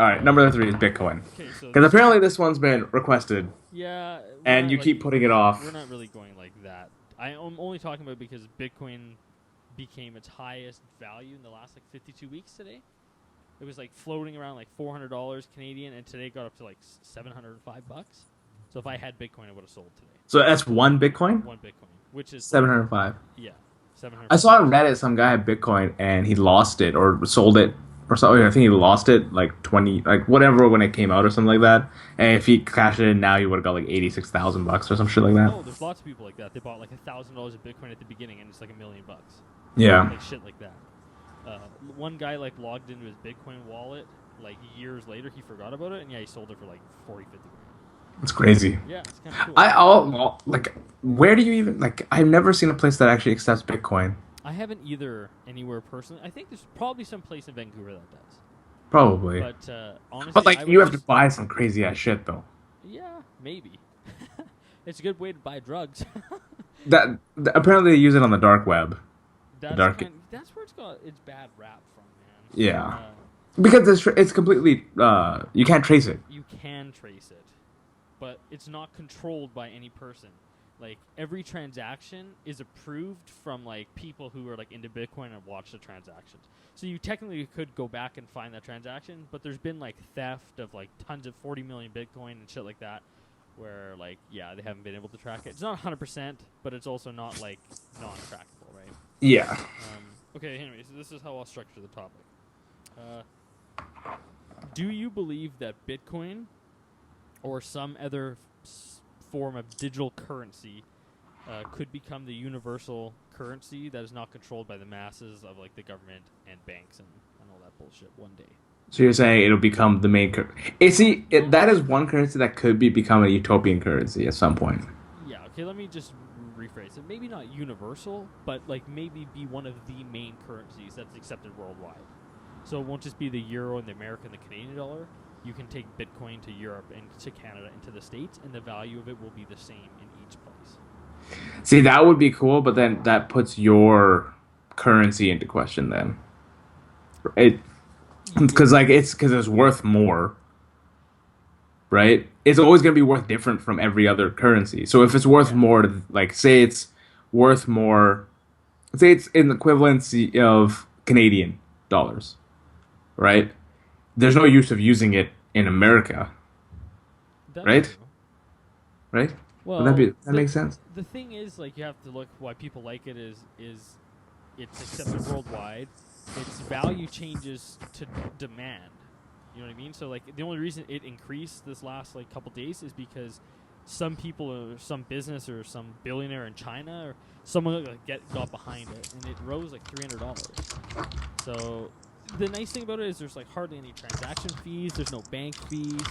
All right, number 3 is Bitcoin. Okay, so Because apparently this one's been requested, yeah, and you keep putting it we're off. not really going like that. I'm only talking about because Bitcoin became its highest value in the last like 52 weeks today. It was like floating around like $400 Canadian, and today it got up to like $705. So if I had Bitcoin, I would have sold today. So that's one Bitcoin, One Bitcoin, which is like 705. yeah, seven hundred I five saw on dollars. Reddit some guy had Bitcoin and he lost it or sold it or something. I think he lost it like 20, like whatever when it came out or something like that. And if he cashed it in now, he would have got like $86,000 or some shit like that. Oh, there's lots of people like that. They bought like $1,000 of Bitcoin at the beginning, and it's like $1,000,000, Yeah, like shit like that. One guy like logged into his Bitcoin wallet like years later. He forgot about it, and yeah, he sold it for like 40, 50 grand. it's crazy. Yeah, it's kind of cool. Like, where do you even like? I've never seen a place that actually accepts Bitcoin. I haven't either anywhere personally. I think there's probably some place in Vancouver that does. Probably, But but honestly, I like would you have to just buy some crazy ass shit though. yeah, maybe. It's a good way to buy drugs. Apparently they use it on the dark web. The dark, That's where it's got its bad rap from, man. yeah, because it's completely you can't trace it. You can trace it, but it's not controlled by any person. Like every transaction is approved from like people who are like into Bitcoin and watch the transactions. So you technically could go back and find that transaction, but there's been like theft of like tons of 40 million Bitcoin and shit like that, where like yeah they haven't been able to track it. It's not 100%, but it's also not like non-trackable, right? Yeah. Okay, anyways, so this is how I'll structure the topic. Do you believe that Bitcoin or some other form of digital currency could become the universal currency that is not controlled by the masses of like the government and banks and all that bullshit one day? So you're saying it'll become the main currency? That is one currency that could become a utopian currency at some point. Yeah, okay, let me just rephrase it. Maybe not universal, but like maybe be one of the main currencies that's accepted worldwide. So it won't just be the euro and the American and the Canadian dollar. You can take Bitcoin to Europe and to Canada and to the States, and the value of it will be the same in each place. See, that would be cool, but then that puts your currency into question. Then it Yeah. because it's worth more, right? It's always going to be worth different from every other currency. So if it's worth Yeah. more, like say it's worth more, say it's in the equivalency of Canadian dollars, right? There's no use of using it in America, That's right? true. Right? Would Well, that makes sense? the thing is, like, you have to look why people like it is it's accepted worldwide. Its value changes to demand. You know what I mean? So, like, the only reason it increased this last like couple days is because some people or some business or some billionaire in China or someone like, got behind it, and it rose like $300. So the nice thing about it is there's like hardly any transaction fees. There's no bank fees.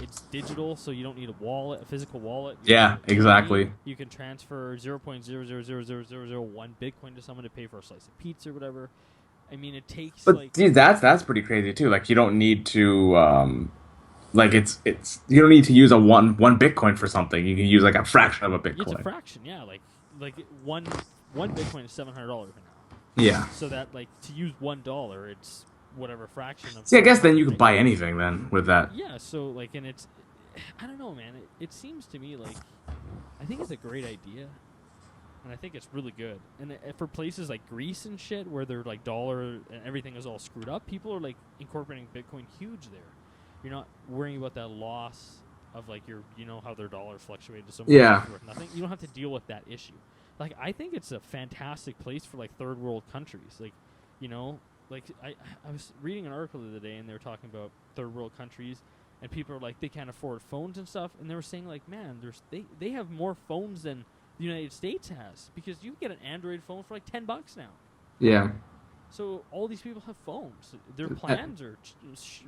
It's digital, so you don't need a wallet, a physical wallet. Yeah, You know what I mean? exactly. You can transfer 0.0000001 Bitcoin to someone to pay for a slice of pizza or whatever. I mean, it takes But like dude, that's pretty crazy too. Like you don't need to like it's you don't need to use a one Bitcoin for something. You can use like a fraction of a it's a Bitcoin. fraction, yeah. Like one Bitcoin is $700 right now. Yeah. So that like to use $1, it's whatever fraction of. See, I guess then you 700, could right? buy anything then with that. Yeah. So like, and it's, I don't know, man. It seems to me like, I think it's a great idea, and I think it's really good. And for places like Greece and shit, where their like dollar and everything is all screwed up, people are like incorporating Bitcoin huge there. You're not worrying about that loss of like you know how their dollar fluctuated so much Yeah. it's worth nothing. You don't have to deal with that issue. Like I think it's a fantastic place for like third world countries. Like, you know, like I was reading an article the other day and they were talking about third world countries and people are like they can't afford phones and stuff and they were saying like man they have more phones than the United States has because you can get an Android phone for like $10 now. Yeah. So all these people have phones. Their plans are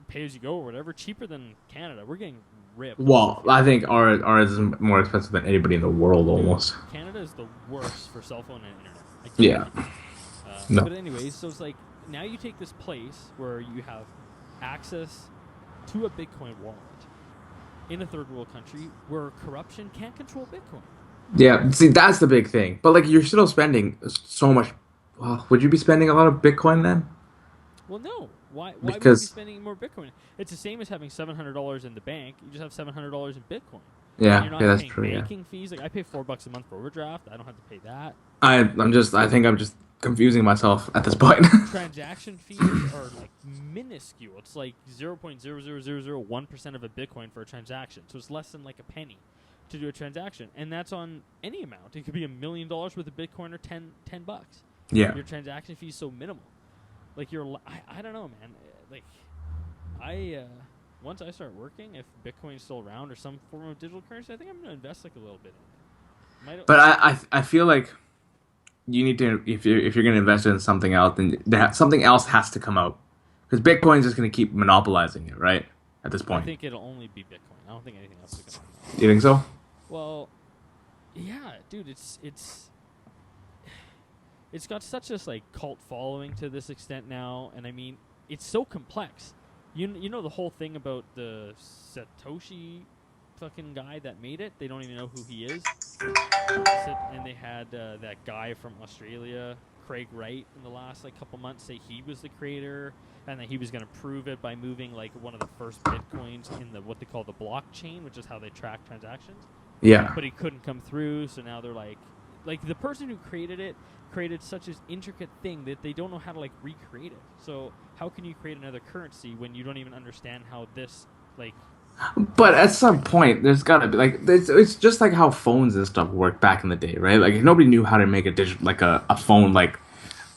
pay as you go or whatever, cheaper than Canada. We're getting ripped Well, off here. I think ours is more expensive than anybody in the world almost. Canada is the worst for cell phone and internet. I Yeah. guarantee. No. But anyways, so it's like now you take this place where you have access to a Bitcoin wallet in a third world country where corruption can't control Bitcoin. Yeah. See, that's the big thing. But like, you're still spending so much. Well, would you be spending a lot of Bitcoin then? Well, no. Why would you be Because spending more Bitcoin? It's the same as having $700 in the bank. You just have $700 in Bitcoin. yeah, And you're not that's paying true. Yeah, banking fees. Like I pay $4 a month for overdraft. I don't have to pay that. I think I'm just confusing myself at this point. Transaction fees are like minuscule. It's like 0.00001% of a Bitcoin for a transaction. So it's less than like a penny to do a transaction, and that's on any amount. It could be $1 million worth of Bitcoin or $10. Yeah. Your transaction fee is so minimal. Like I don't know, man. Like once I start working, if Bitcoin's still around or some form of digital currency, I think I'm gonna invest like a little bit in it. But I feel like you need to, if you're gonna invest in something else, then something else has to come out, because Bitcoin's just gonna keep monopolizing it, right? At this I point, think it'll only be Bitcoin. I don't think anything else is gonna come out. you think so? Well, yeah, dude, it's got such a like cult following to this extent now, and I mean, it's so complex. You know the whole thing about the Satoshi fucking guy that made it? They don't even know who he is. And they had that guy from Australia, Craig Wright, in the last like couple months say he was the creator, and that he was going to prove it by moving like one of the first bitcoins in the what they call the blockchain, which is how they track transactions. Yeah. But he couldn't come through, so now they're like the person who created it created such an intricate thing that they don't know how to like recreate it. So how can you create another currency when you don't even understand how this like? But at some point, there's gotta be like it's just like how phones and stuff worked back in the day, right? Like if nobody knew how to make a digital like a phone like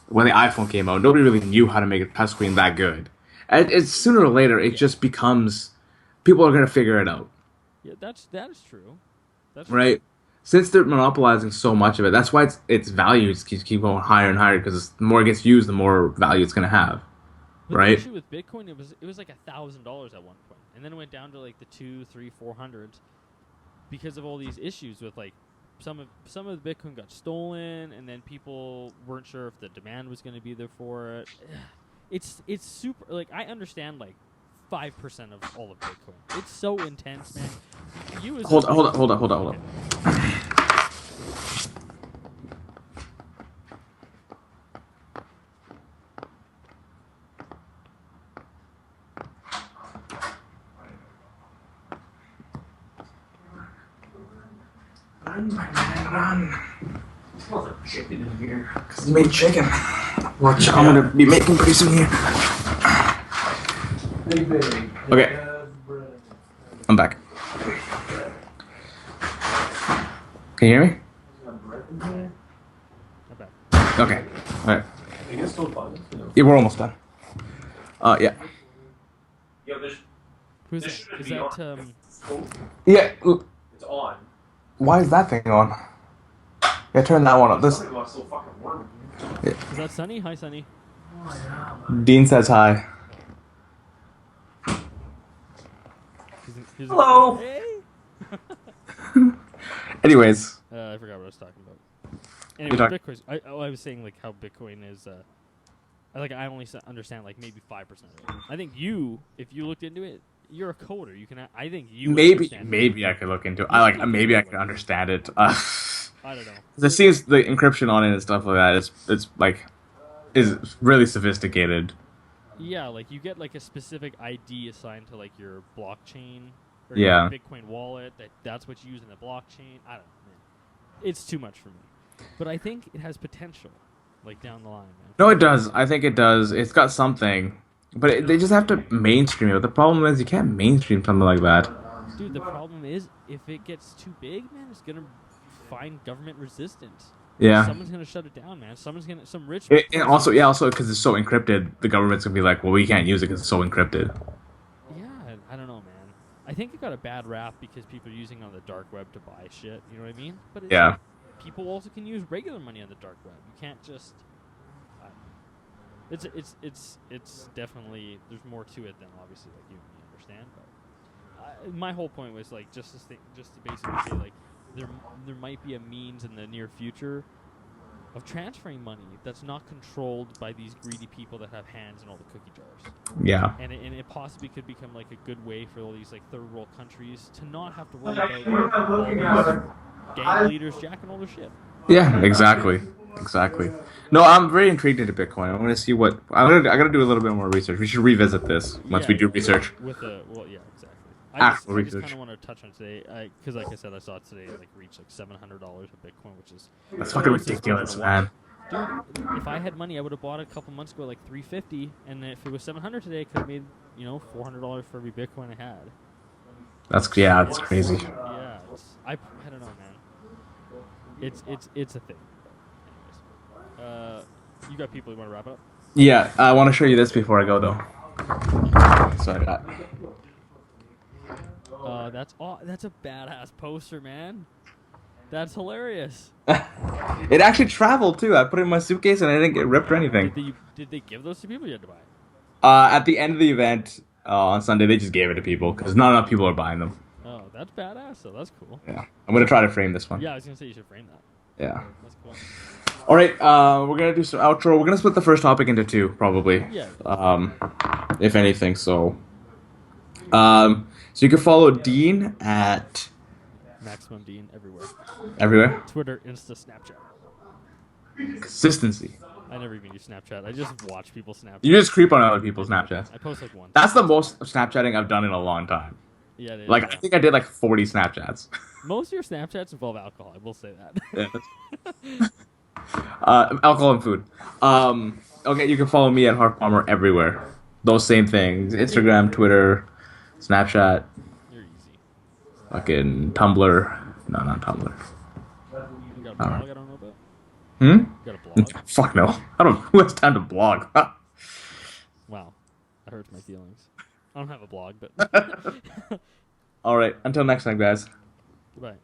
when the iPhone came out, nobody really knew how to make a touchscreen that good. And it's sooner or later, it just becomes people are gonna figure it out. Yeah, that is true. That's right? true. Since they're monopolizing so much of it, that's why its value keeps going higher and higher, because the more it gets used, the more value it's gonna have, But right? the issue with Bitcoin, it was like $1,000 at one point, and then it went down to like the 2, 3, 400s because of all these issues with like some of the Bitcoin got stolen, and then people weren't sure if the demand was going to be there for it. It's super like I understand like 5% of all of Bitcoin. It's so intense, man. Hold on. Run, my man, run. It smells like chicken in here. Because he made chicken. Watch, I'm gonna be making pretty soon here. Okay. I'm back. Can you hear me? Okay. Alright. Yeah, we're almost done. Yeah. Who's that? Is that Yeah. It's on. Why is that thing on? Yeah, turn that one up. This. Is that Sunny? Hi, Sunny. Dean says hi. Hello. Hey. Anyways. I forgot what I was talking about. Anyway, Bitcoin. I was saying like how Bitcoin is. I only understand like maybe 5% of it. I think if you looked into it, you're a coder. You can. I think you. Maybe I could look into it. Maybe I could understand it. I don't know. It seems the encryption on it and stuff like that is really sophisticated. Yeah, like you get like a specific ID assigned to like your blockchain or Yeah. your Bitcoin wallet. That's what you use in the blockchain. I don't know, man. It's too much for me, but I think it has potential, like down the line, man. No, it does. I think it does. It's got something, but they just have to mainstream it. The problem is you can't mainstream something like that. Dude, the problem is if it gets too big, man, it's gonna find government resistance. Yeah. Someone's gonna shut it down, man. Some rich. And also because it's so encrypted, the government's gonna be like, well, we can't use it because it's so encrypted. Yeah, I don't know, man. I think it got a bad rap because people are using it on the dark web to buy shit. You know what I mean? But Yeah. People also can use regular money on the dark web. You can't just. It's definitely there's more to it than obviously like you and me understand. But my whole point was like just to basically say like there might be a means in the near future of transferring money that's not controlled by these greedy people that have hands in all the cookie jars. Yeah. And it possibly could become like a good way for all these like third world countries to not have to worry about all these gang leaders jacking all their shit. Yeah, exactly. No, I'm very intrigued into Bitcoin. I want to see what I gotta do a little bit more research. We should revisit this once Yeah, we do yeah. research. With a well, yeah, exactly. Actual I just kind research. of want to touch on today, because like I said, I saw it today like reach like $700 of Bitcoin, which is That's the fucking closest we're ridiculous, gonna man. dude. If I had money, I would have bought it a couple months ago at like 350, and if it was 700 today, I could have made $400 for every Bitcoin I had. That's crazy. Yeah, I don't know, man. It's a thing. Anyways, you got people you want to wrap up? Yeah, I want to show you this before I go though. So I got. That's a badass poster, man. That's hilarious. It actually traveled too. I put it in my suitcase and I didn't get ripped or anything. Did they give those to people? You had to buy it. At the end of the event on Sunday, they just gave it to people because not enough people are buying them. Oh, that's badass. So that's cool. Yeah, I'm gonna try to frame this one. Yeah, I was gonna say you should frame that. Yeah. That's cool. All right. We're gonna do some outro. We're gonna split the first topic into two, probably. Yeah. If anything. So you can follow Dean at Maximum Dean everywhere. everywhere. Twitter, Insta, Snapchat. Consistency. I never even use Snapchat. I just watch people Snapchat. You just creep on other people's Snapchats. I post like one. That's the most Snapchatting I've done in a long time. Yeah. It is, Like yeah. I think I did like 40 Snapchats. Most of your Snapchats involve alcohol. I will say that. Yeah. Alcohol and food. Okay, you can follow me at Harp Palmer everywhere. Those same things: Instagram, Twitter, Snapchat, You're easy. fucking Tumblr. No, not Tumblr. You got a blog I don't know about? Hmm? You got a blog? Fuck no. I don't. Who has time to blog? Wow. That hurts my feelings. I don't have a blog, but All right. Until next time, guys. goodbye.